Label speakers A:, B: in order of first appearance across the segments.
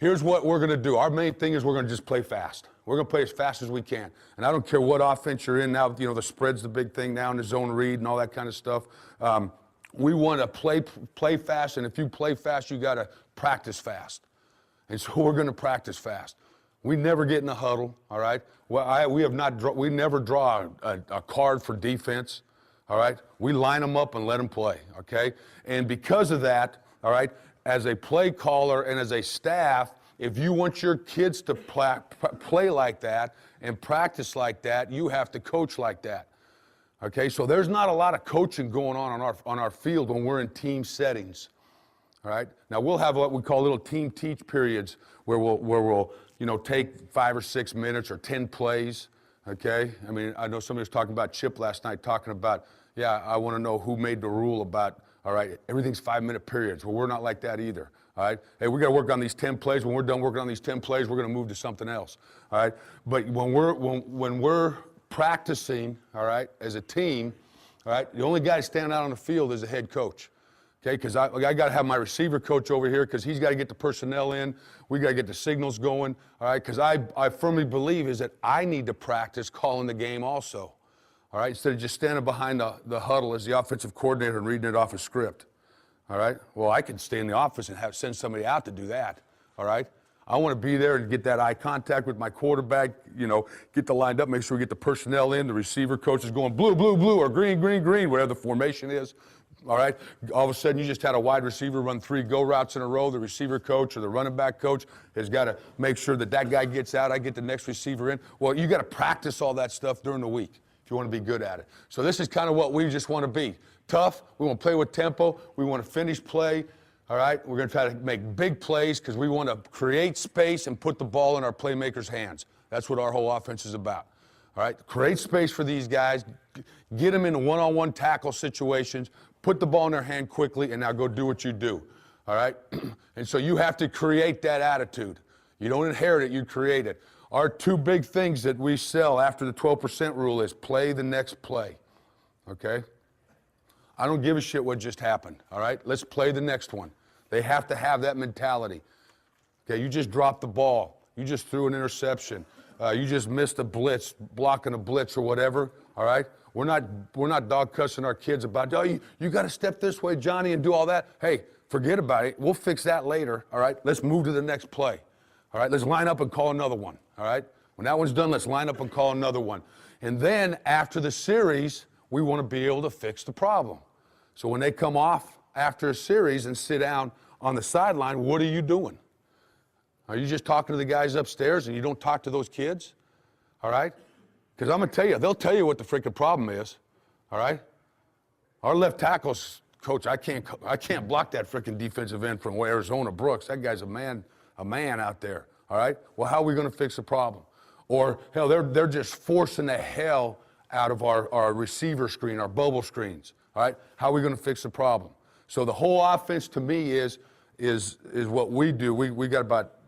A: here's what we're going to do. Our main thing is we're going to just play fast. We're going to play as fast as we can. And I don't care what offense you're in now. You know, the spread's the big thing now, and the zone read and all that kind of stuff. We want to play fast, and if you play fast, you got to practice fast. And so we're going to practice fast. We never get in a huddle, all right? Well, we never draw a card for defense, all right? We line them up and let them play, okay? And because of that, all right, as a play caller and as a staff, if you want your kids to play like that and practice like that, you have to coach like that, okay? So there's not a lot of coaching going on our field when we're in team settings, all right? Now, we'll have what we call little team teach periods where we'll you know, take 5 or 6 minutes or 10 plays, okay? I mean, I know somebody was talking about Chip last night, talking about, yeah, I want to know who made the rule about, all right, everything's 5-minute periods. Well, we're not like that either, all right? Hey, we got to work on these 10 plays. When we're done working on these 10 plays, we're going to move to something else, all right? But when we're practicing, all right, as a team, all right, the only guy standing out on the field is the head coach. Okay, because I got to have my receiver coach over here because he's got to get the personnel in. We got to get the signals going, all right, because I firmly believe is that I need to practice calling the game also, all right, instead of just standing behind the huddle as the offensive coordinator and reading it off a script, all right? Well, I can stay in the office and send somebody out to do that, all right? I want to be there and get that eye contact with my quarterback, you know, get the lined up, make sure we get the personnel in, the receiver coach is going blue, blue, blue, or green, green, green, whatever the formation is. All right, all of a sudden you just had a wide receiver run 3 go routes in a row. The receiver coach or the running back coach has got to make sure that that guy gets out. I get the next receiver in. Well, you got to practice all that stuff during the week if you want to be good at it. So this is kind of what we just want to be. Tough. We want to play with tempo. We want to finish play. All right, we're going to try to make big plays because we want to create space and put the ball in our playmakers' hands. That's what our whole offense is about. All right, create space for these guys, get them into one-on-one tackle situations, put the ball in their hand quickly, and now go do what you do, all right? And so you have to create that attitude. You don't inherit it, you create it. Our 2 big things that we sell after the 12% rule is play the next play, okay? I don't give a shit what just happened, all right? Let's play the next one. They have to have that mentality. Okay, you just dropped the ball. You just threw an interception. You just missed a blitz, blocking a blitz or whatever, all right? We're not dog cussing our kids about, oh, you got to step this way, Johnny, and do all that. Hey, forget about it. We'll fix that later, all right? Let's move to the next play, all right? Let's line up and call another one, all right? When that one's done, let's line up and call another one. And then after the series, we want to be able to fix the problem. So when they come off after a series and sit down on the sideline, what are you doing? Are you just talking to the guys upstairs and you don't talk to those kids? All right? Because I'm going to tell you, they'll tell you what the freaking problem is. All right? Our left tackles, coach, I can't block that freaking defensive end from Arizona Brooks. That guy's a man out there. All right? Well, how are we going to fix the problem? Or, hell, they're just forcing the hell out of our receiver screen, our bubble screens. All right? How are we going to fix the problem? So the whole offense to me is what we do. We got about,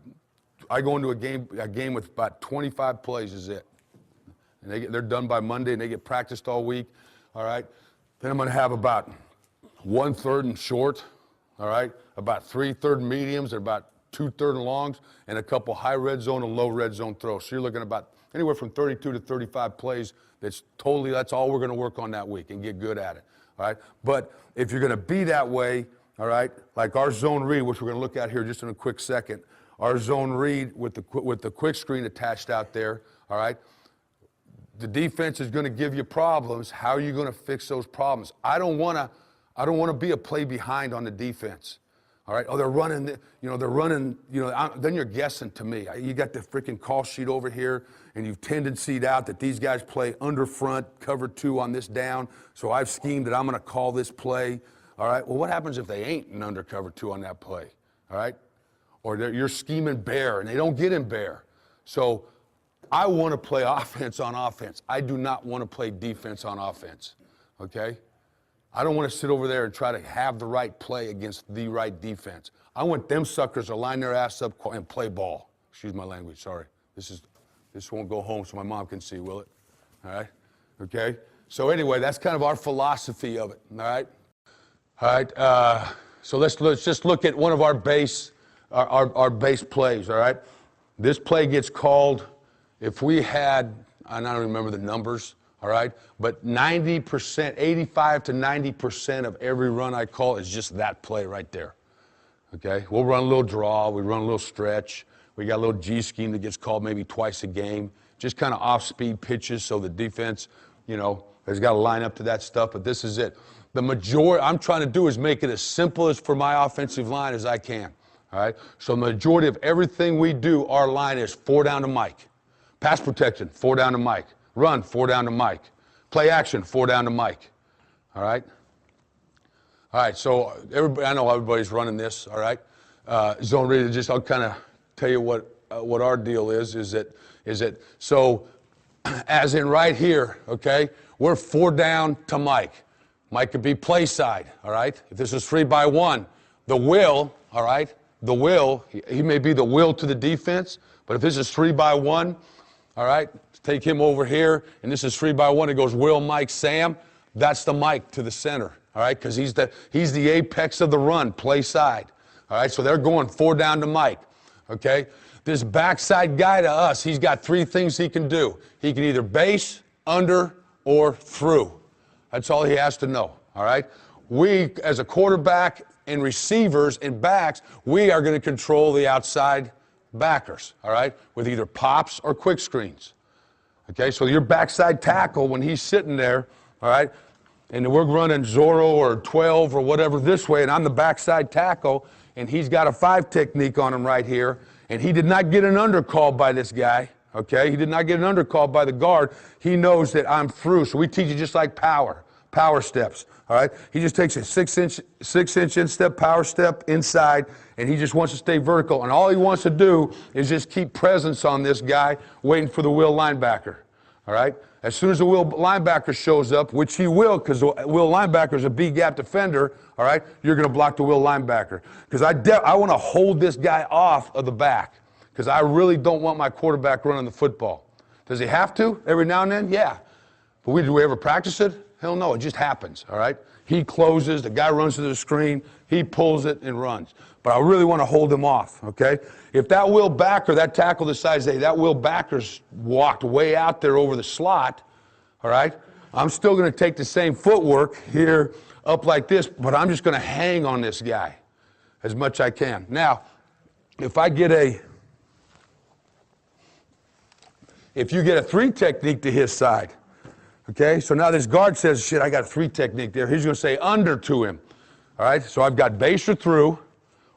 A: I go into a game with about 25 plays is it. And they're done by Monday and they get practiced all week. All right? Then I'm going to have about 1 3rd and short. All right? About 3 3rd and mediums and about 2 3rd and longs and a couple high red zone and low red zone throws. So you're looking at about anywhere from 32 to 35 plays. That's all we're going to work on that week and get good at it. All right? But if you're going to be that way, all right, like our zone read, which we're going to look at here just in a quick second, our zone read with the quick screen attached out there, all right, the defense is going to give you problems. How are you going to fix those problems? I don't want to be a play behind on the defense. All right. Oh, they're running. Then you're guessing to me. You got the freaking call sheet over here, and you've tendencied out that these guys play under front, cover 2 on this down. So I've schemed that I'm going to call this play. All right. Well, what happens if they ain't an under cover 2 on that play? All right. Or you're scheming bear, and they don't get in bear. So I want to play offense on offense. I do not want to play defense on offense, okay? I don't want to sit over there and try to have the right play against the right defense. I want them suckers to line their ass up and play ball. Excuse my language, sorry. This won't go home so my mom can see, will it? All right, okay? So anyway, that's kind of our philosophy of it, all right? All right, so let's just look at one of our base our base plays, all right? This play gets called, if we had, and I don't remember the numbers, all right? But 90%, 85 to 90% of every run I call is just that play right there, okay? We'll run a little draw, we run a little stretch, we got a little G scheme that gets called maybe twice a game, just kind of off-speed pitches so the defense, you know, has got to line up to that stuff, but this is it. The majority, I'm trying to do is make it as simple as for my offensive line as I can, all right? So the majority of everything we do, our line is 4 down to Mike. Pass protection, 4 down to Mike. Run, 4 down to Mike. Play action, 4 down to Mike, all right? All right, so everybody, I know everybody's running this, all right? Zone read, just I'll kind of tell you what our deal is that, so as in right here, okay, we're 4 down to Mike. Mike could be play side, all right? If this is 3 by 1, the will, all right, the will, he may be the will to the defense, but if this is 3 by 1, all right, take him over here, and this is 3 by 1, it goes Will, Mike, Sam, that's the Mike to the center, all right, because he's the apex of the run, play side, all right, so they're going 4 down to Mike, okay? This backside guy to us, he's got 3 things he can do. He can either base, under, or through. That's all he has to know, all right? We, as a quarterback and receivers and backs, we are going to control the outside backers, all right, with either pops or quick screens. Okay, so your backside tackle, when he's sitting there, all right, and we're running Zorro or 12 or whatever this way, and I'm the backside tackle, and he's got a 5 technique on him right here, and he did not get an under call by this guy, okay? He did not get an under call by the guard. He knows that I'm through, so we teach you just like power steps, all right? He just takes a 6-inch instep power step inside, and he just wants to stay vertical, and all he wants to do is just keep presence on this guy, waiting for the will linebacker, all right? As soon as the will linebacker shows up, which he will, because the will linebacker is a B-gap defender, all right, you're going to block the will linebacker. Because I want to hold this guy off of the back, because I really don't want my quarterback running the football. Does he have to every now and then? Yeah. But do we ever practice it? Hell no, it just happens, all right? He closes, the guy runs to the screen, he pulls it and runs. But I really want to hold him off, okay? If that will backer, that tackle decides, hey, that will backer's walked way out there over the slot, all right? I'm still going to take the same footwork here up like this, but I'm just going to hang on this guy as much as I can. Now, if you get a 3 technique to his side, okay, so now this guard says, shit, I got a 3 technique there. He's going to say under to him, all right? So I've got base or through.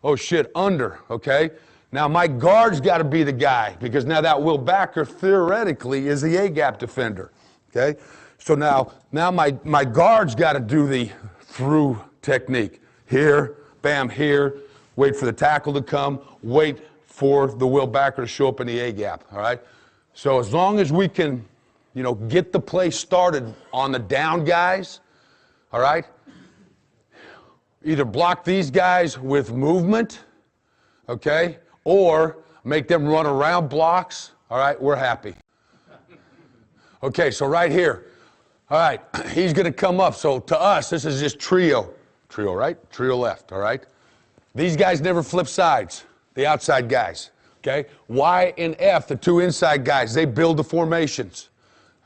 A: Oh, shit, under, okay? Now my guard's got to be the guy, because now that will backer theoretically is the A-gap defender, okay? So now my guard's got to do the through technique. Here, bam, here, wait for the tackle to come, wait for the will backer to show up in the A-gap, all right? So as long as we can, you know, get the play started on the down guys, all right? Either block these guys with movement, okay, or make them run around blocks, all right, we're happy. Okay, so right here, all right, he's going to come up. So to us, this is just trio. Trio right, trio left, all right? These guys never flip sides, the outside guys, okay? Y and F, the 2 inside guys, they build the formations,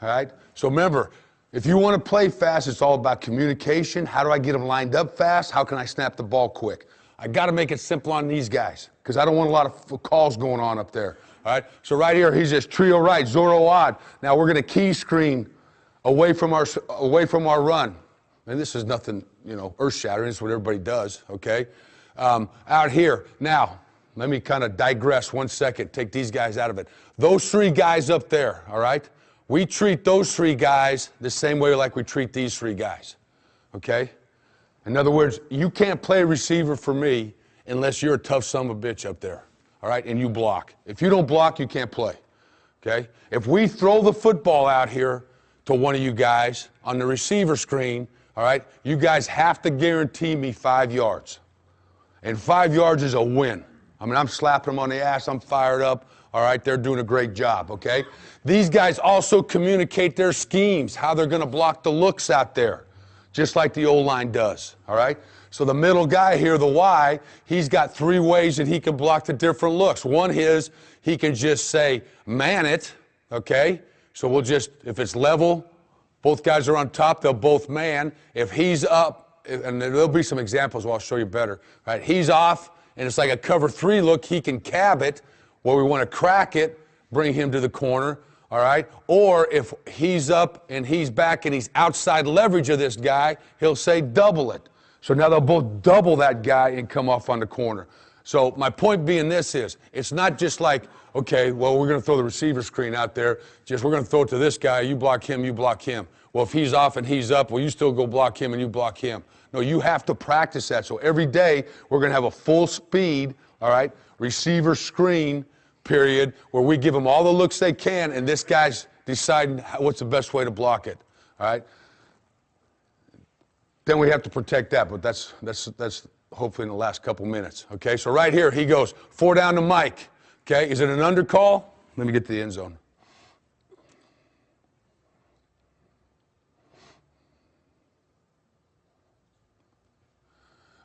A: all right? So remember, if you want to play fast, it's all about communication. How do I get them lined up fast? How can I snap the ball quick? I got to make it simple on these guys, because I don't want a lot of calls going on up there. All right, so right here, he's just trio right, Zorro odd. Now we're going to key screen away from our run. And this is nothing, you know, earth-shattering. It's what everybody does, okay? Out here, now, let me kind of digress 1 second, take these guys out of it. Those 3 guys up there, all right? We treat those 3 guys the same way like we treat these 3 guys, okay? In other words, you can't play receiver for me unless you're a tough son of a bitch up there, all right, and you block. If you don't block, you can't play, okay? If we throw the football out here to one of you guys on the receiver screen, all right, you guys have to guarantee me 5 yards. And 5 yards is a win. I mean, I'm slapping them on the ass. I'm fired up. All right, they're doing a great job, okay? These guys also communicate their schemes, how they're going to block the looks out there, just like the O-line does, all right? So the middle guy here, the Y, he's got 3 ways that he can block the different looks. One is he can just say, man it, okay? So we'll just, if it's level, both guys are on top, they'll both man. If he's up, and there'll be some examples where I'll show you better, right? He's off, and it's like a cover 3 look, he can cab it, where we want to crack it, bring him to the corner, all right? Or if he's up and he's back and he's outside leverage of this guy, he'll say double it. So now they'll both double that guy and come off on the corner. So my point being this is, it's not just like, okay, well, we're going to throw the receiver screen out there. Just we're going to throw it to this guy. You block him, you block him. Well, if he's off and he's up, well, you still go block him and you block him. No, you have to practice that. So every day we're going to have a full speed, all right, receiver screen period where we give them all the looks they can, and this guy's deciding what's the best way to block it, all right? Then we have to protect that, but that's hopefully in the last couple minutes. Okay, so right here he goes 4 down to Mike. Okay, is it an undercall? Let me get to the end zone.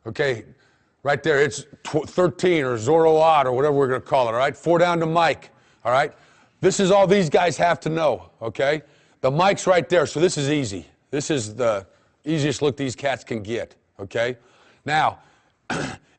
A: Okay, right there it's 13 or Zorro odd or whatever we're going to call it. All right, 4 down to Mike. All right, this is all these guys have to know. Okay, the Mike's right there, so this is easy. This is the easiest look these cats can get, okay? Now,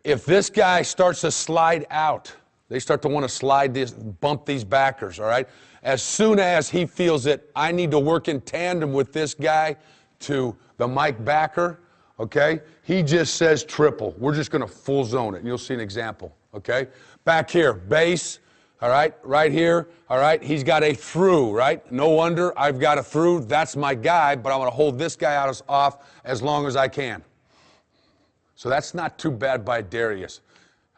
A: if this guy starts to slide out, they start to want to slide this, bump these backers, all right? As soon as he feels that I need to work in tandem with this guy to the Mike backer, okay? He just says triple. We're just going to full zone it, and you'll see an example, okay? Back here, base. All right, right here, all right, he's got a through, right? No under, I've got a through, that's my guy, but I'm going to hold this guy off as long as I can. So that's not too bad by Darius,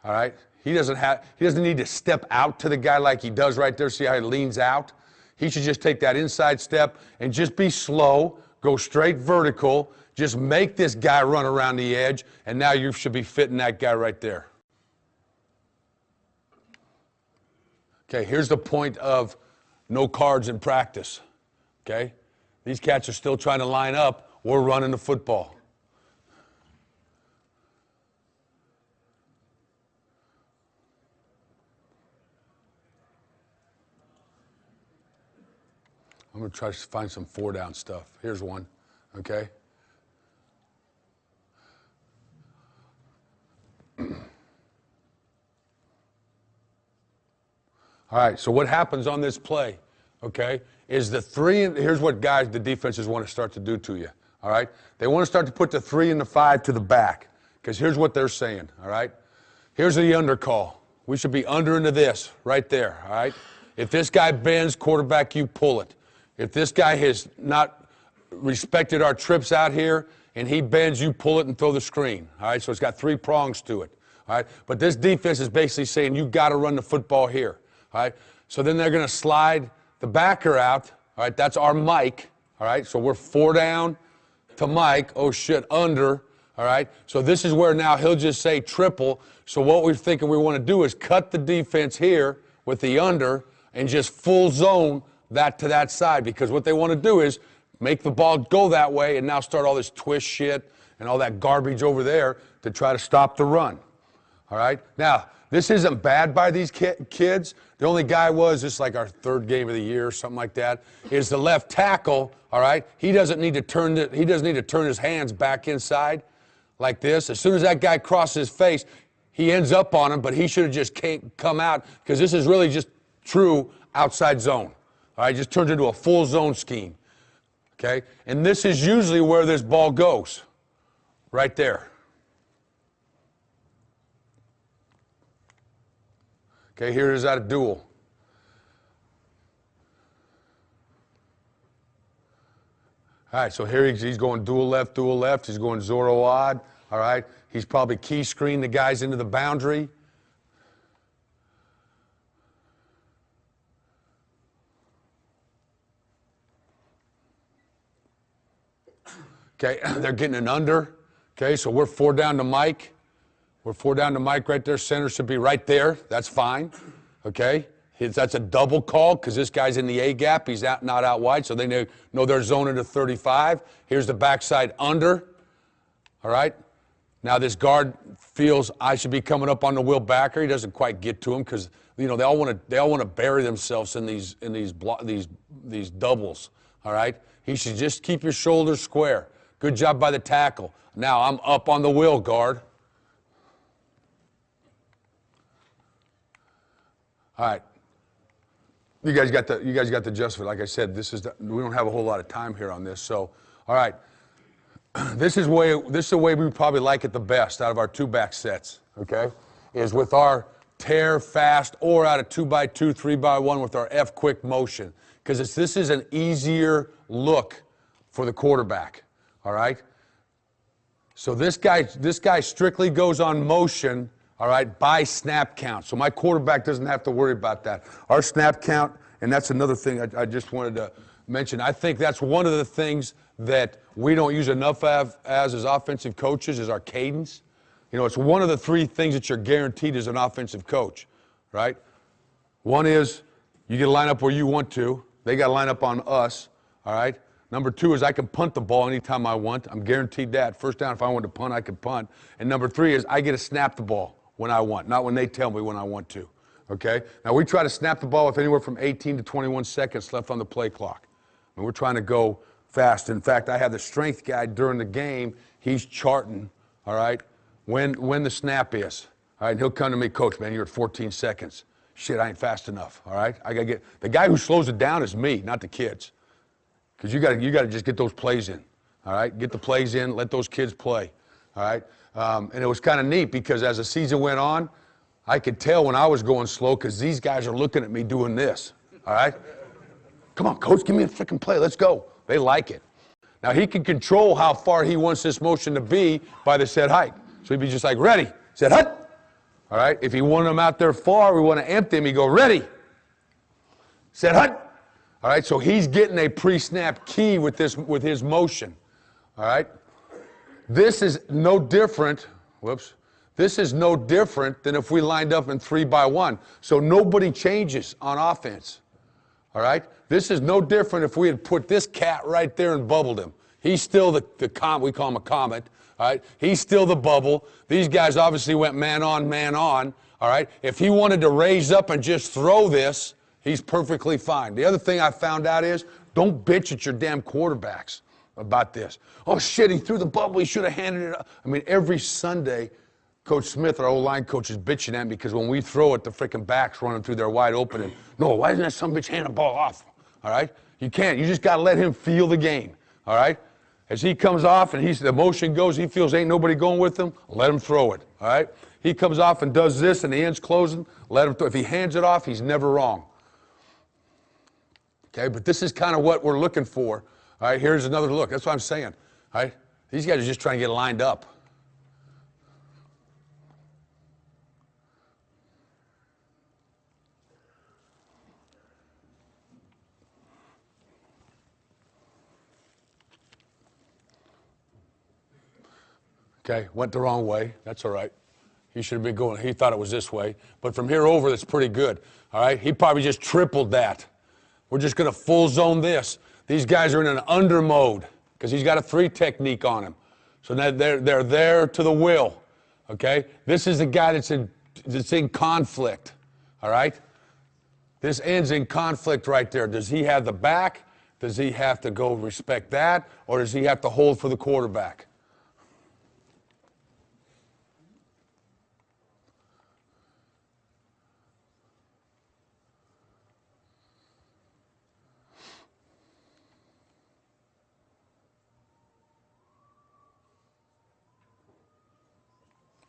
A: all right? He doesn't need to step out to the guy like he does right there. See how he leans out? He should just take that inside step and just be slow, go straight vertical, just make this guy run around the edge, and now you should be fitting that guy right there. Okay, here's the point of no cards in practice, okay? These cats are still trying to line up. We're running the football. I'm going to try to find some 4 down stuff. Here's one, okay? All right, so what happens on this play, okay, is the 3, here's what guys, the defenses want to start to do to you, all right? They want to start to put the 3 and the 5 to the back, because here's what they're saying, all right? Here's the under call. We should be under into this right there, all right? If this guy bends, quarterback, you pull it. If this guy has not respected our trips out here and he bends, you pull it and throw the screen, all right? So it's got 3 prongs to it, all right? But this defense is basically saying you got to run the football here. All right, so then they're going to slide the backer out. All right, that's our Mike. All right, so we're 4 down to Mike. Oh, shit, under. All right, so this is where now he'll just say triple. So what we're thinking we want to do is cut the defense here with the under and just full zone that to that side, because what they want to do is make the ball go that way and now start all this twist shit and all that garbage over there to try to stop the run. All right, now, this isn't bad by these kids. The only guy was, this is like our 3rd game of the year or something like that, is the left tackle, all right? He doesn't need to turn his hands back inside like this. As soon as that guy crosses his face, he ends up on him, but he should have just come out, because this is really just true outside zone. All right, just turns into a full zone scheme, okay? And this is usually where this ball goes, right there. Okay, here is that a duel. All right, so here he's going dual left. He's going Zorro odd. All right, he's probably key screen the guys into the boundary. Okay, they're getting an under. Okay, so we're 4 down to Mike. We're 4 down to Mike right there. Center should be right there. That's fine. Okay? That's a double call because this guy's in the A gap. He's not out wide, so they know they're zoning to 35. Here's the backside under. All right? Now this guard feels I should be coming up on the Will backer. He doesn't quite get to him because they all want to bury themselves in these doubles. All right. He should just keep your shoulders square. Good job by the tackle. Now I'm up on the Will guard. All right. You guys got the gist of it. Like I said, we don't have a whole lot of time here on this. So, all right. This is the way we probably like it the best out of our 2-back sets, okay? Is with our tear fast or out of 2x2, 3x1 with our F quick motion. Because this is an easier look for the quarterback, all right? So this guy strictly goes on motion, all right, by snap count. So my quarterback doesn't have to worry about that. Our snap count, and that's another thing I just wanted to mention. I think that's one of the things that we don't use enough as offensive coaches is our cadence. You know, it's one of the 3 things that you're guaranteed as an offensive coach, right? One is you get to line up where you want to. They got to line up on us, all right? Number 2 is I can punt the ball anytime I want. I'm guaranteed that. First down, if I want to punt, I can punt. And number 3 is I get to snap the ball when I want, not when they tell me when I want to, okay? Now, we try to snap the ball with anywhere from 18 to 21 seconds left on the play clock. And we're trying to go fast. In fact, I have the strength guy during the game. He's charting, all right, when the snap is. All right, he'll come to me, Coach, man, you're at 14 seconds. Shit, I ain't fast enough, all right? I got to get – the guy who slows it down is me, not the kids. Because you got to just get those plays in, all right? Get the plays in, let those kids play, all right? And it was kind of neat because as the season went on, I could tell when I was going slow because these guys are looking at me doing this, all right? Come on, Coach, give me a freaking play. Let's go. They like it. Now, he can control how far he wants this motion to be by the set height. So he'd be just like, ready, set height. All right? If he wanted him out there far, we want to empty him, he'd go, ready, set height. All right? So he's getting a pre-snap key with his motion. All right? This is no different. Whoops. This is no different than if we lined up in 3x1. So nobody changes on offense. All right? This is no different if we had put this cat right there and bubbled him. He's still we call him a comet. All right? He's still the bubble. These guys obviously went man on, man on. All right? If he wanted to raise up and just throw this, he's perfectly fine. The other thing I found out is don't bitch at your damn quarterbacks about this. Oh, shit, he threw the bubble. He should have handed it up. I mean, every Sunday, Coach Smith, our O-line coach, is bitching at me because when we throw it, the freaking back's running through there wide open. And, no, why doesn't that son of a bitch hand the ball off? All right? You can't. You just got to let him feel the game. All right? As he comes off and the motion goes, he feels ain't nobody going with him, let him throw it. All right? He comes off and does this and the end's closing, let him throw. If he hands it off, he's never wrong. Okay? But this is kind of what we're looking for. All right? Here's another look. That's what I'm saying. All right? These guys are just trying to get lined up. Okay, went the wrong way. That's all right. He should have been going. He thought it was this way. But from here over, that's pretty good. All right, he probably just tripled that. We're just going to full zone this. These guys are in an under mode because he's got a 3 technique on him. So now they're there to the will. Okay, this is the guy that's in conflict. All right, this ends in conflict right there. Does he have the back? Does he have to go respect that, or does he have to hold for the quarterback?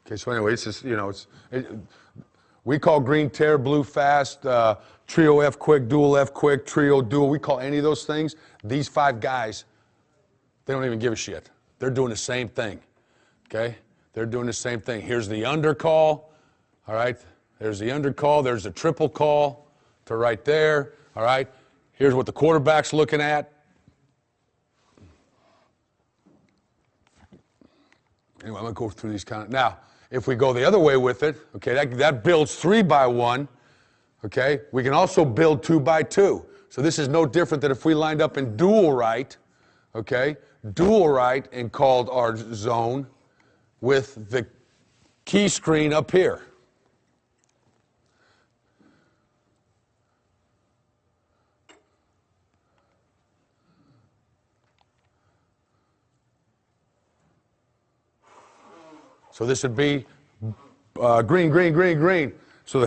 A: Okay, so anyway, it's just, we call green tear, blue fast, trio F quick, dual F quick, trio dual. We call any of those things. These 5 guys, they don't even give a shit. They're doing the same thing, okay? They're doing the same thing. Here's the under call, all right? There's the under call. There's the triple call to right there, all right? Here's what the quarterback's looking at. Anyway, I'm going to go through these kind of, now, if we go the other way with it, okay, that builds 3x1, okay? We can also build 2x2. So this is no different than if we lined up in dual right, okay? Dual right and called our zone. with the key screen up here. So this would be green, green, green, green. So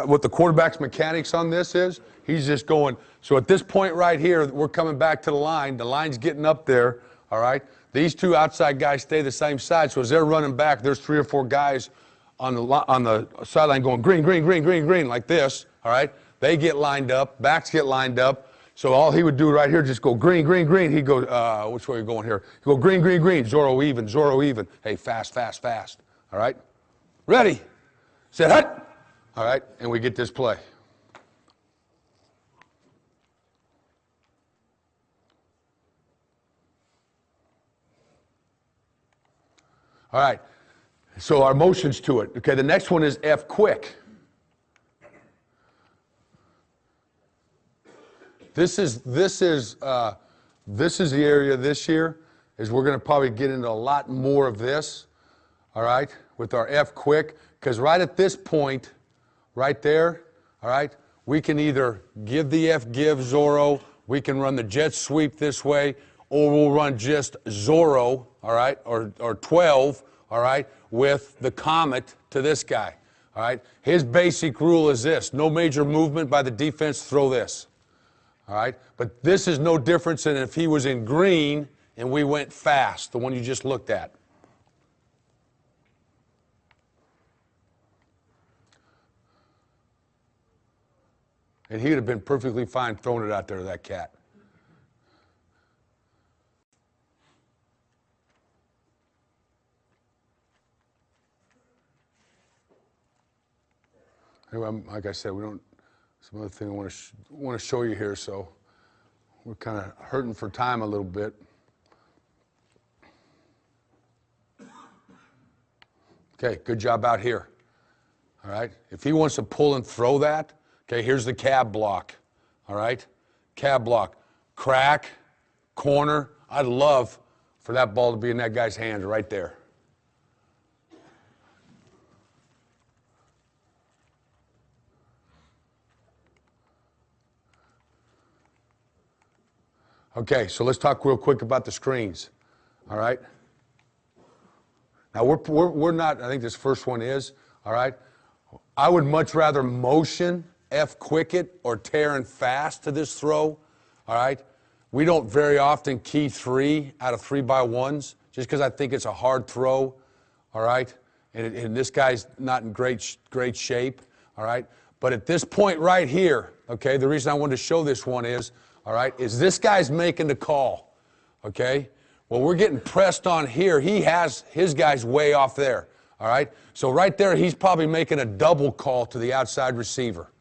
A: what the quarterback's mechanics on this is, he's just going, so at this point right here, we're coming back to the line. The line's getting up there, all right? These two outside guys stay the same side, so as they're running back, there's 3 or 4 guys on the sideline going green, green, green, green, green, like this, all right? They get lined up, backs get lined up. So all he would do right here, just go green, green, green. He'd go, which way are you going here? He'd go green, green, green, Zorro even, Zorro even. Hey, fast, fast, fast, all right? Ready, set, hut. All right, and we get this play. All right, so our motions to it. Okay, the next one is F quick. This is the area this year is we're going to probably get into a lot more of this, all right, with our F quick, because right at this point, right there, all right, we can either give the F give Zorro, we can run the jet sweep this way, or we'll run just Zorro, all right, or 12, all right, with the Comet to this guy, all right. His basic rule is this: no major movement by the defense, throw this. All right, but this is no different than if he was in green and we went fast, the one you just looked at. And he would have been perfectly fine throwing it out there to that cat. Anyway, like I said, we don't. Some other thing I want to show you here, so we're kind of hurting for time a little bit. Okay, good job out here. All right, if he wants to pull and throw that, okay, here's the cab block. All right, cab block, crack, corner. I'd love for that ball to be in that guy's hands right there. Okay, so let's talk real quick about the screens, all right? Now, we're not, I think this first one is, all right? I would much rather motion, F quick it, or tear and fast to this throw, all right? We don't very often key 3 out of 3x1s, just because I think it's a hard throw, all right? And this guy's not in great shape, all right? But at this point right here, okay, the reason I wanted to show this one is, all right, is this guy's making the call, okay? Well, we're getting pressed on here. He has his guys way off there, all right? So right there, he's probably making a double call to the outside receiver,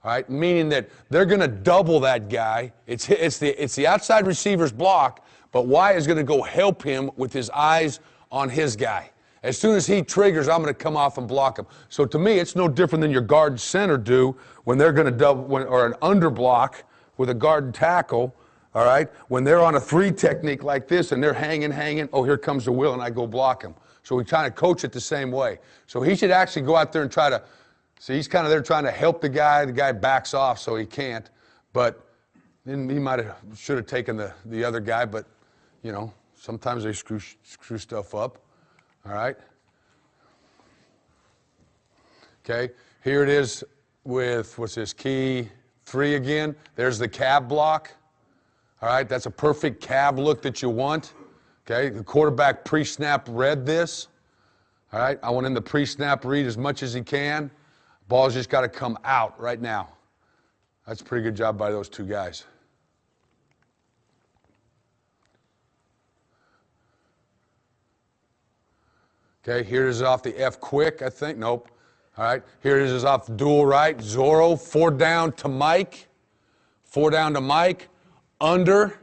A: all right? Meaning that they're going to double that guy. It's the outside receiver's block, but Y is going to go help him with his eyes on his guy. As soon as he triggers, I'm going to come off and block him. So to me, it's no different than your guard and center do when they're going to double, or an under block with a guard and tackle, all right? When they're on a 3 technique like this and they're hanging, oh, here comes the wheel, and I go block him. So we kind of coach it the same way. So he should actually go out there and try to, see, he's kind of there trying to help the guy backs off so he can't, but then he should have taken the other guy, but, you know, sometimes they screw stuff up, all right? Okay, here it is with, what's this, key 3 again. There's the cab block. All right, that's a perfect cab look that you want. Okay, the quarterback pre-snap read this. All right, I want him to pre-snap read as much as he can. Ball's just got to come out right now. That's a pretty good job by those 2 guys. Okay, here it is off the F quick, I think. Nope. All right, here it is off dual right. Zorro, 4 down to Mike. 4 down to Mike. Under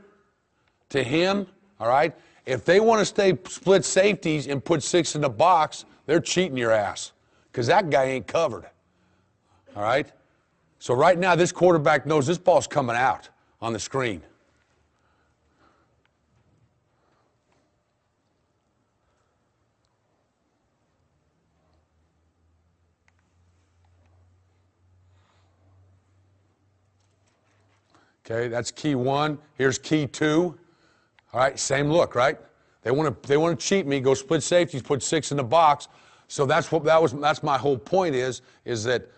A: to him. All right. If they want to stay split safeties and put 6 in the box, they're cheating your ass because that guy ain't covered. All right. So right now, this quarterback knows this ball's coming out on the screen. Okay, that's key 1. Here's key 2. All right, same look, right? They want to cheat me, go split safeties, put 6 in the box. So that's my whole point is that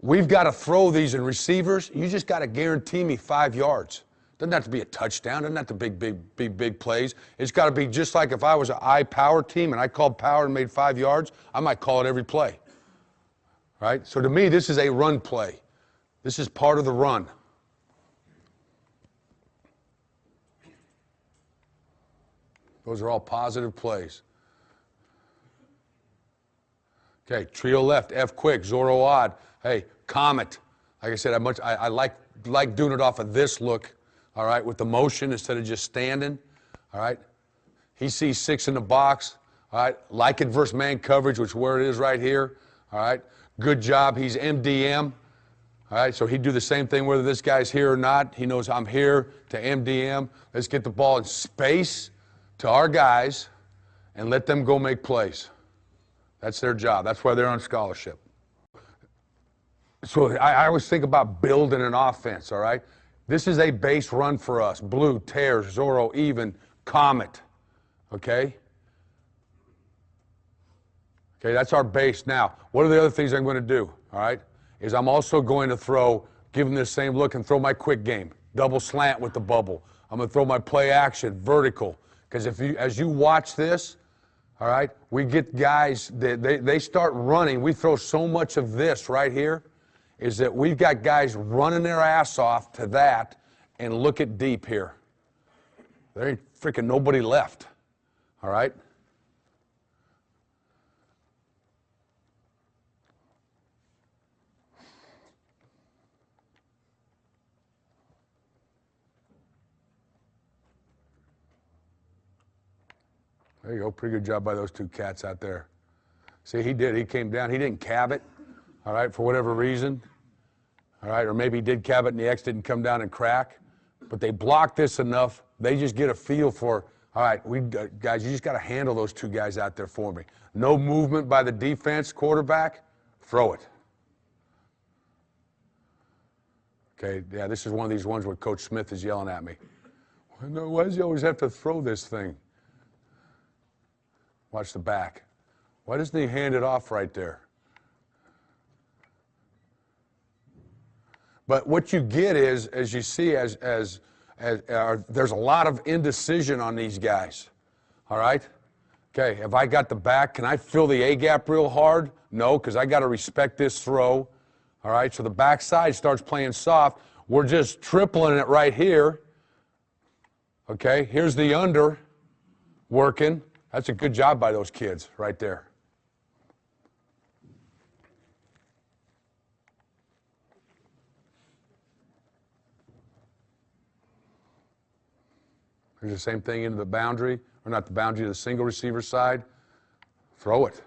A: we've got to throw these in receivers. You just got to guarantee me 5 yards. Doesn't have to be a touchdown. Doesn't have to be big plays. It's got to be just like if I was an I power team and I called power and made 5 yards, I might call it every play. Right? So to me, this is a run play. This is part of the run. Those are all positive plays. Okay, trio left, F quick, Zorro odd. Hey, Comet. Like I said, I like doing it off of this look, all right, with the motion instead of just standing, all right. He sees 6 in the box, all right. Like it versus man coverage, which is where it is right here, all right. Good job. He's MDM, all right. So he'd do the same thing whether this guy's here or not. He knows I'm here to MDM. Let's get the ball in space to our guys and let them go make plays. That's their job. That's why they're on scholarship. So I always think about building an offense, all right? This is a base run for us. Blue, tears, Zorro, even, Comet, okay? Okay, that's our base. Now, what are the other things I'm going to do, all right? Is I'm also going to give them the same look and throw my quick game. Double slant with the bubble. I'm going to throw my play action, vertical. Because as you watch this, all right, we get guys, they start running. We throw so much of this right here, is that we've got guys running their ass off to that, and look at deep here. There ain't freaking nobody left, all right? There you go. Pretty good job by those 2 cats out there. See, he did. He came down. He didn't cab it, all right, for whatever reason. All right, or maybe he did cab it and the X didn't come down and crack. But they blocked this enough. They just get a feel for, all right, guys, you just got to handle those 2 guys out there for me. No movement by the defense quarterback. Throw it. Okay, yeah, this is one of these ones where Coach Smith is yelling at me. Why does he always have to throw this thing? Watch the back. Why doesn't he hand it off right there? But what you get is, as you see, there's a lot of indecision on these guys. All right? Okay, have I got the back? Can I fill the A gap real hard? No, because I got to respect this throw. All right, so the backside starts playing soft. We're just tripling it right here. Okay, here's the under working. That's a good job by those kids right there. Here's the same thing into the boundary, or not the boundary, the single receiver side. Throw it.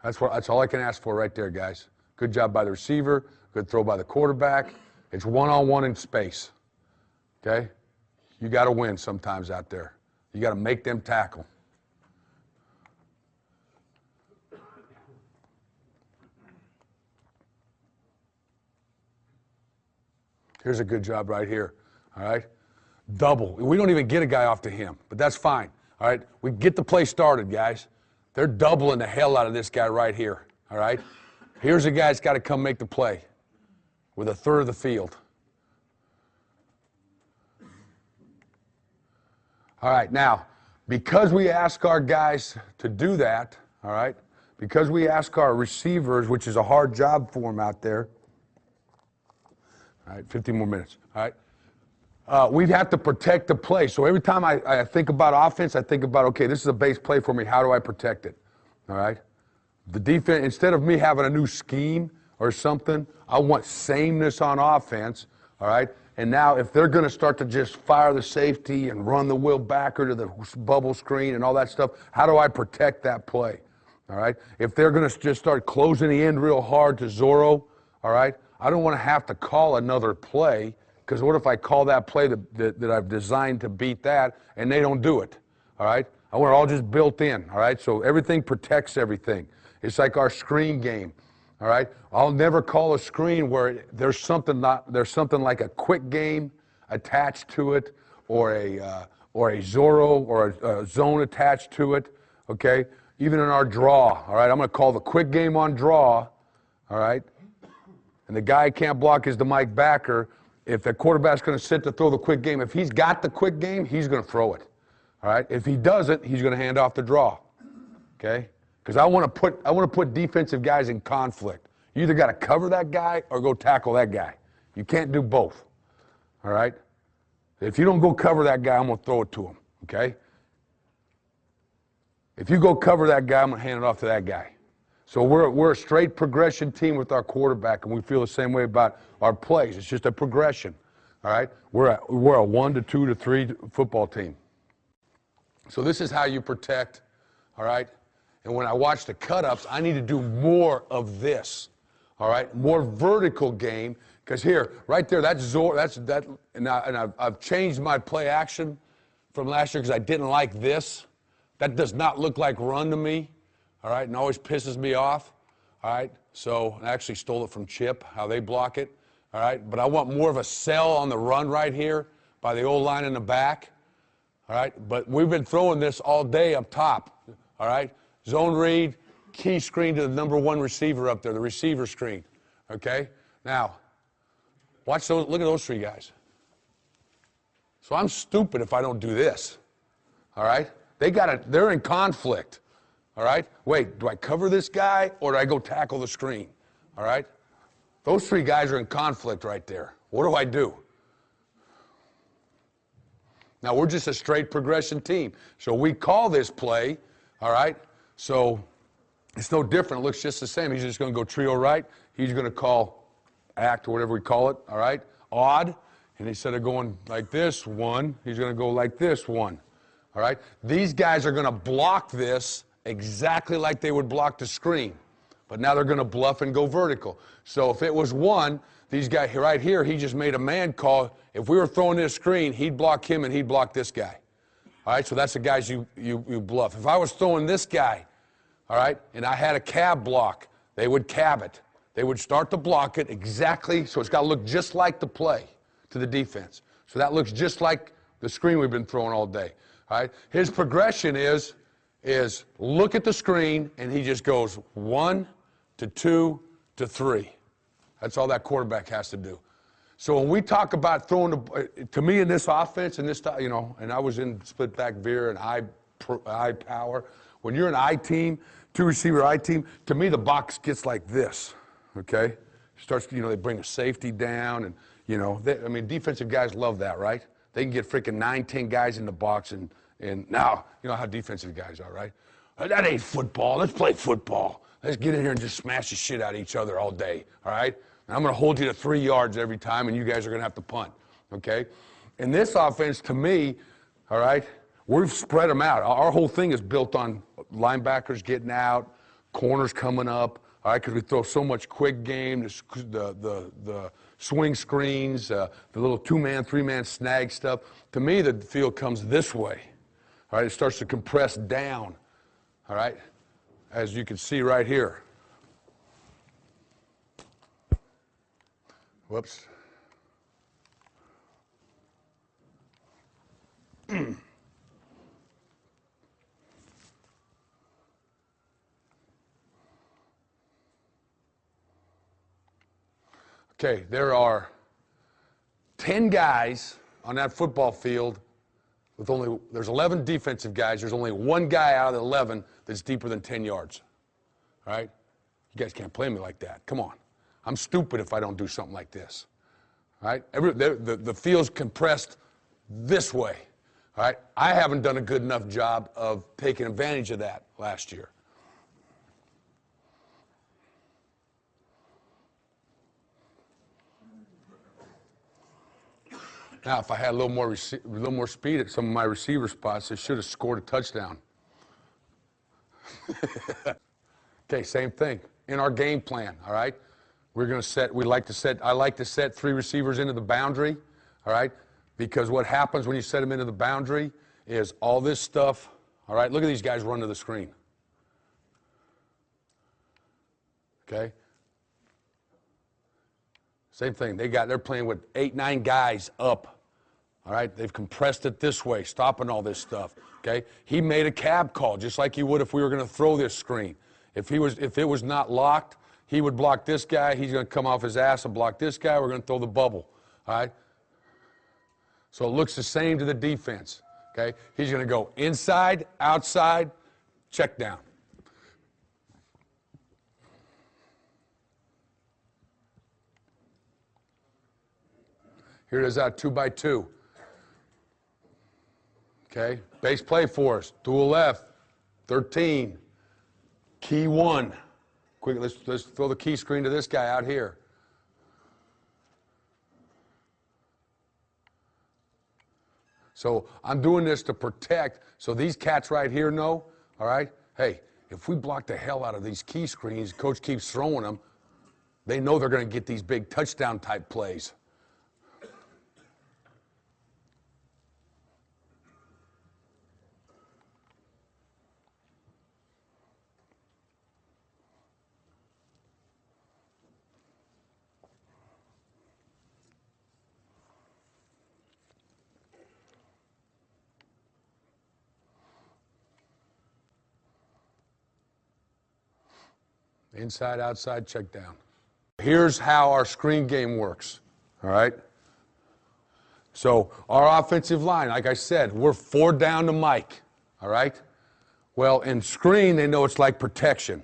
A: That's all I can ask for right there, guys. Good job by the receiver. Good throw by the quarterback. It's one-on-one in space. Okay? You got to win sometimes out there. You got to make them tackle. Here's a good job right here. All right? Double. We don't even get a guy off to him, but that's fine. All right? We get the play started, guys. They're doubling the hell out of this guy right here. All right? Here's a guy that's got to come make the play with a third of the field. All right, now, because we ask our guys to do that, all right, because we ask our receivers, which is a hard job for them out there, all right, 15 more minutes, all right, we'd have to protect the play. So every time I think about offense, I think about, okay, this is a base play for me. How do I protect it? All right? The defense, instead of me having a new scheme or something, I want sameness on offense, all right? And now if they're going to start to just fire the safety and run the wheel backer to the bubble screen and all that stuff, how do I protect that play? All right? If they're going to just start closing the end real hard to Zorro, all right, I don't want to have to call another play, because what if I call that play that I've designed to beat that and they don't do it? All right? I want it all just built in. All right? So everything protects everything. It's like our screen game. All right, I'll never call a screen where there's something like a quick game attached to it, or a Zorro or a zone attached to it. Okay, even in our draw. All right, I'm going to call the quick game on draw. All right, and the guy can't block is the Mike backer. If the quarterback's going to sit to throw the quick game, if he's got the quick game, he's going to throw it. All right, if he doesn't, he's going to hand off the draw. Okay. Because I want to put defensive guys in conflict. You either got to cover that guy or go tackle that guy. You can't do both. All right? If you don't go cover that guy, I'm going to throw it to him. Okay? If you go cover that guy, I'm going to hand it off to that guy. So we're a straight progression team with our quarterback, and we feel the same way about our plays. It's just a progression. All right? We're a 1 to 2 to 3 football team. So this is how you protect. All right? And when I watch the cut-ups, I need to do more of this, all right? More vertical game, because here, right there, and I've changed my play action from last year because I didn't like this. That does not look like run to me, all right, and always pisses me off, all right? So I actually stole it from Chip, how they block it, all right? But I want more of a sell on the run right here by the old line in the back, all right? But we've been throwing this all day up top, all right? Zone read, key screen to the number 1 receiver up there, the receiver screen. Okay? Now, watch those, look at those 3 guys. So I'm stupid if I don't do this. All right? They're in conflict. All right? Wait, do I cover this guy or do I go tackle the screen? All right? Those 3 guys are in conflict right there. What do I do? Now, we're just a straight progression team. So we call this play, all right? So it's no different. It looks just the same. He's just going to go trio right. He's going to call act or whatever we call it, all right? Odd. And instead of going like this, 1, he's going to go like this, 1. All right? These guys are going to block this exactly like they would block the screen. But now they're going to bluff and go vertical. So if it was 1, these guys right here, he just made a man call. If we were throwing this screen, he'd block him and he'd block this guy. All right, so that's the guys you bluff. If I was throwing this guy, all right, and I had a cab block, they would cab it. They would start to block it exactly, so it's got to look just like the play to the defense. So that looks just like the screen we've been throwing all day. All right, his progression is look at the screen, and he just goes 1 to 2 to 3. That's all that quarterback has to do. So when we talk about throwing to me in this offense, and this, you know, and I was in split back veer and I power. When you're an I team, 2 receiver I team, to me the box gets like this, okay? Starts, you know, they bring a safety down, and you know, I mean, defensive guys love that, right? They can get freaking 9, 10 guys in the box, and now you know how defensive guys are, right? That ain't football. Let's play football. Let's get in here and just smash the shit out of each other all day, all right? And I'm going to hold you to 3 yards every time, and you guys are going to have to punt, okay? And this offense, to me, all right, we've spread them out. Our whole thing is built on linebackers getting out, corners coming up, all right, because we throw so much quick game, the swing screens, the little 2-man, 3-man snag stuff. To me, the field comes this way, all right? It starts to compress down, all right, as you can see right here. Whoops. Okay, there are 10 guys on that football field there's 11 defensive guys. There's only 1 guy out of the 11 that's deeper than 10 yards. All right? You guys can't play me like that. Come on. I'm stupid if I don't do something like this. All right? The field's compressed this way. All right? I haven't done a good enough job of taking advantage of that last year. Now, if I had a little more speed at some of my receiver spots, I should have scored a touchdown. Okay, same thing. In our game plan, all right? I like to set 3 receivers into the boundary, all right? Because what happens when you set them into the boundary is all this stuff, all right? Look at these guys run to the screen. Okay? Same thing. They're playing with 8, 9 guys up. All right? They've compressed it this way, stopping all this stuff. Okay? He made a cab call, just like he would if we were going to throw this screen. If it was not locked, he would block this guy. He's going to come off his ass and block this guy. We're going to throw the bubble. All right? So it looks the same to the defense. Okay? He's going to go inside, outside, check down. Here it is out 2x2. Okay? Base play for us. Dual left. 13. Key 1. Quick, let's throw the key screen to this guy out here. So I'm doing this to protect, so these cats right here know, all right, hey, if we block the hell out of these key screens, coach keeps throwing them, they know they're going to get these big touchdown type plays. Inside, outside, check down. Here's how our screen game works, all right? So our offensive line, like I said, we're 4 down to Mike, all right? Well, in screen, they know it's like protection,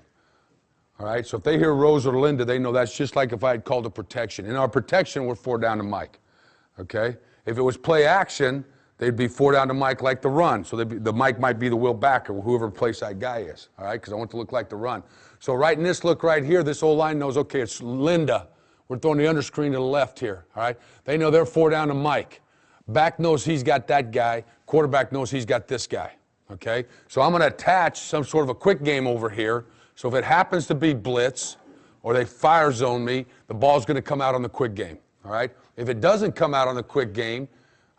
A: all right? So if they hear Rose or Linda, they know that's just like if I had called a protection. In our protection, we're 4 down to Mike, okay? If it was play action, they'd be 4 down to Mike like the run. So the Mike might be the Will backer, whoever place that guy is, all right? Because I want it to look like the run. So right in this look right here, this old line knows, okay, it's Linda. We're throwing the underscreen to the left here, all right? They know they're 4 down to Mike. Back knows he's got that guy. Quarterback knows he's got this guy, okay? So I'm going to attach some sort of a quick game over here. So if it happens to be blitz or they fire zone me, the ball's going to come out on the quick game, all right? If it doesn't come out on the quick game,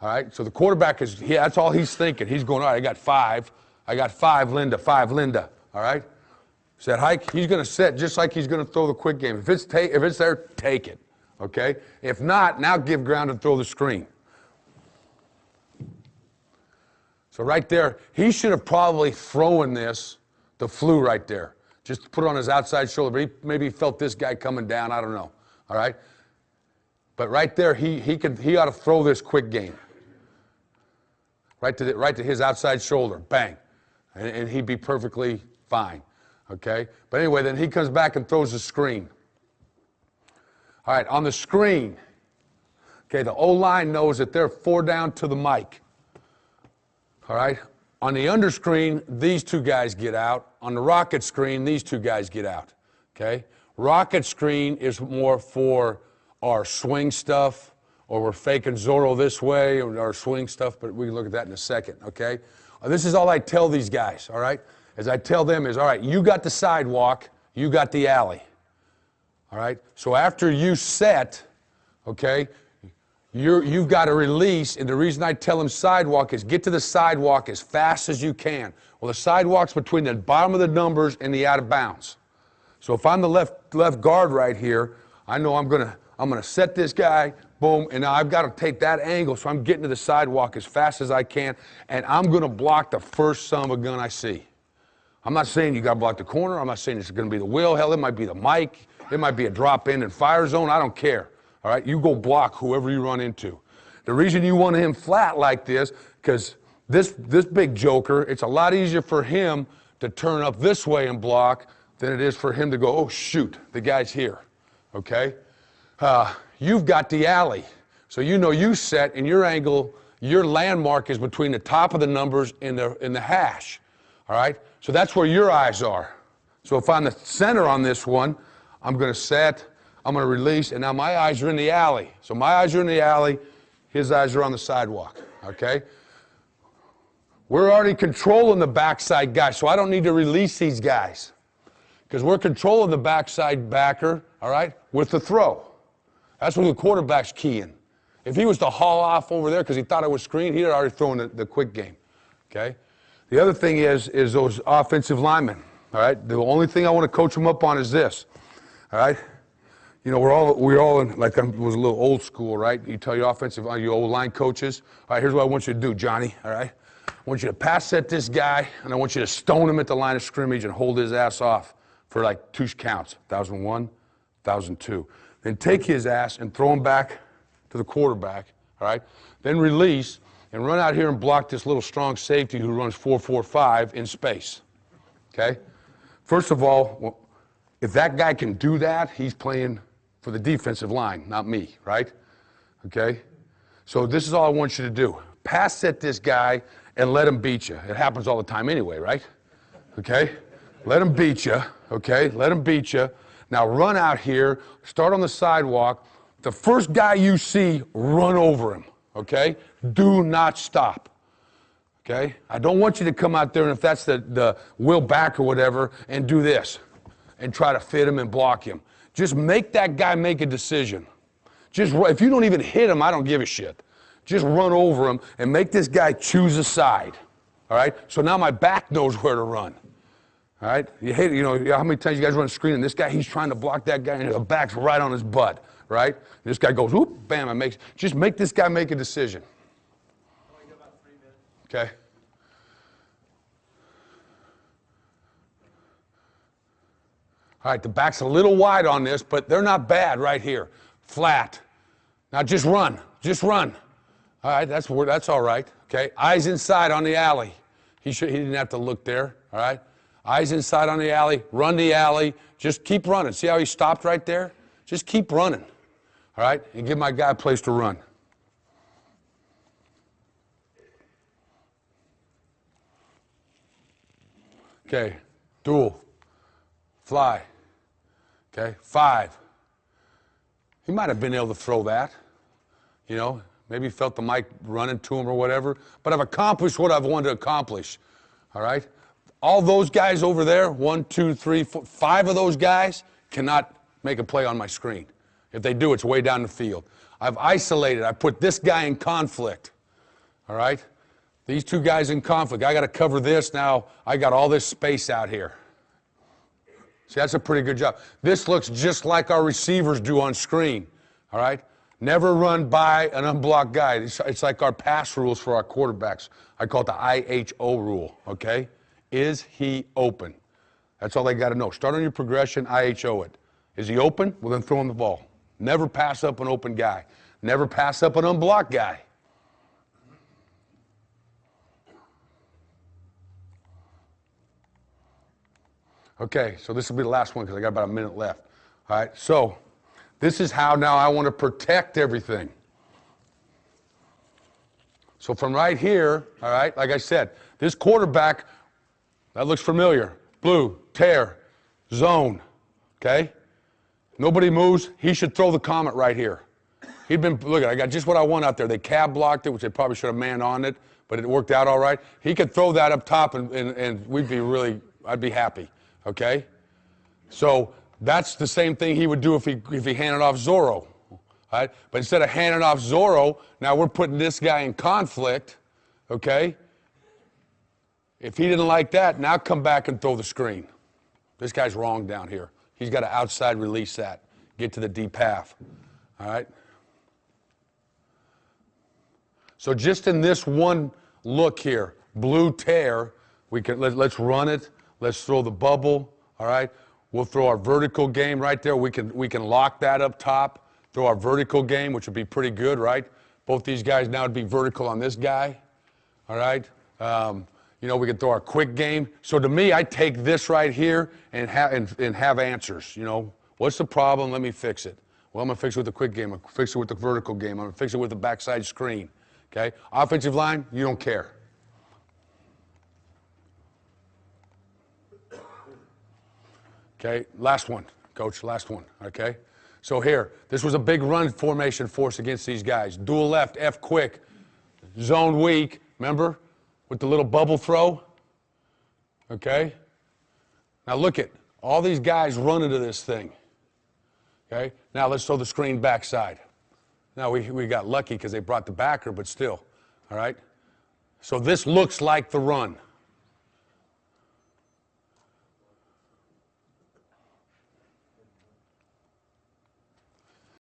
A: all right, so the quarterback that's all he's thinking. He's going, all right, I got 5. I got 5 Linda, 5 Linda, all right? Set hike, he's going to set just like he's going to throw the quick game. If it's there, take it, okay? If not, now give ground and throw the screen. So right there, he should have probably thrown this, the flu right there. Just put it on his outside shoulder. But maybe he felt this guy coming down, I don't know, all right? But right there, he ought to throw this quick game. Right to his outside shoulder, bang. And he'd be perfectly fine. Okay? But anyway, then he comes back and throws the screen. All right, on the screen, okay, the O-line knows that they're 4 down to the Mike. All right? On the underscreen, these 2 guys get out. On the rocket screen, these 2 guys get out. Okay? Rocket screen is more for our swing stuff, or we're faking Zorro this way, or our swing stuff, but we can look at that in a second, okay? This is all I tell these guys, all right? As I tell them is, all right, you got the sidewalk, you got the alley, all right? So after you set, okay, you've got to release, and the reason I tell them sidewalk is get to the sidewalk as fast as you can. Well, the sidewalk's between the bottom of the numbers and the out of bounds. So if I'm the left guard right here, I know I'm gonna set this guy, boom, and now I've got to take that angle, so I'm getting to the sidewalk as fast as I can, and I'm going to block the first son of a gun I see. I'm not saying you got to block the corner. I'm not saying it's going to be the Will. Hell, it might be the Mike. It might be a drop in and fire zone. I don't care. All right, you go block whoever you run into. The reason you want him flat like this, because this big joker, it's a lot easier for him to turn up this way and block than it is for him to go, oh, shoot, the guy's here, okay? You've got the alley. So you know you set, and your angle, your landmark is between the top of the numbers and the hash, all right? So that's where your eyes are. So if I'm the center on this one, I'm going to set, I'm going to release, and now my eyes are in the alley. So my eyes are in the alley, his eyes are on the sidewalk, okay? We're already controlling the backside guy, so I don't need to release these guys because we're controlling the backside backer, all right, with the throw. That's what the quarterback's keying. If he was to haul off over there because he thought it was screened, he'd already thrown the quick game, okay? The other thing is those offensive linemen, all right? The only thing I want to coach them up on is this, all right? you know, we're all in, like I was a little old school, right? You tell your offensive, your old line coaches, all right, here's what I want you to do, Johnny, all right? I want you to pass set this guy, and I want you to stone him at the line of scrimmage and hold his ass off for like 2 counts, 1,001, 1,002. Then take his ass and throw him back to the quarterback, all right? Then release and run out here and block this little strong safety who runs 4.45 in space, okay? First of all, if that guy can do that, he's playing for the defensive line, not me, right? Okay? So this is all I want you to do. Pass set this guy and let him beat you. It happens all the time anyway, right? Okay? Let him beat you, okay? Let him beat you. Now run out here, start on the sidewalk. The first guy you see, run over him, okay? Do not stop, okay? I don't want you to come out there and if that's the wheel back or whatever and do this and try to fit him and block him. Just make that guy make a decision. If you don't even hit him, I don't give a shit. Just run over him and make this guy choose a side. All right? So now my back knows where to run. All right? You know how many times you guys run a screen and this guy, he's trying to block that guy and the back's right on his butt, right? And this guy goes, whoop, bam, just make this guy make a decision.
B: Only got about 3 minutes.
A: Okay? All right, the back's a little wide on this, but they're not bad right here. Flat. Now just run. Just run. All right, that's all right. Okay, eyes inside on the alley. He didn't have to look there. All right, eyes inside on the alley. Run the alley. Just keep running. See how he stopped right there? Just keep running. All right, and give my guy a place to run. Okay, duel. Fly. Okay, 5. He might have been able to throw that. You know, maybe he felt the mic running to him or whatever. But I've accomplished what I've wanted to accomplish. All right? All those guys over there, 1, 2, 3, 4, 5 of those guys cannot make a play on my screen. If they do, it's way down the field. I've isolated. I put this guy in conflict. All right? These 2 guys in conflict. I got to cover this now. I got all this space out here. See, that's a pretty good job. This looks just like our receivers do on screen, all right? Never run by an unblocked guy. It's like our pass rules for our quarterbacks. I call it the IHO rule, okay? Is he open? That's all they got to know. Start on your progression, IHO it. Is he open? Well, then throw him the ball. Never pass up an open guy. Never pass up an unblocked guy. Okay, so this will be the last one because I got about a minute left. All right, so this is how now I want to protect everything. So from right here, all right, like I said, this quarterback, that looks familiar. Blue, tear, zone, okay? Nobody moves. He should throw the Comet right here. He'd been, look, I got just what I want out there. They cab blocked it, which they probably should have manned on it, but it worked out all right. He could throw that up top and we'd be really, I'd be happy. Okay? So that's the same thing he would do if he handed off Zorro. Right? But instead of handing off Zorro, now we're putting this guy in conflict. Okay? If he didn't like that, now come back and throw the screen. This guy's wrong down here. He's got to outside release that. Get to the deep half. All right? So just in this one look here, blue tear, let's run it. Let's throw the bubble, all right? We'll throw our vertical game right there. We can lock that up top, throw our vertical game, which would be pretty good, right? Both these guys now would be vertical on this guy, all right? You know, we can throw our quick game. So to me, I take this right here and have answers. You know, what's the problem? Let me fix it. Well, I'm going to fix it with the quick game. I'm going to fix it with the vertical game. I'm going to fix it with the backside screen, okay? Offensive line, you don't care. Okay, last one, Coach, last one, okay? So here, this was a big run formation force against these guys. Dual left, F quick, zone weak, remember? With the little bubble throw, okay? Now look at, all these guys run into this thing, okay? Now let's throw the screen backside. Now we got lucky because they brought the backer, but still, all right? So this looks like the run.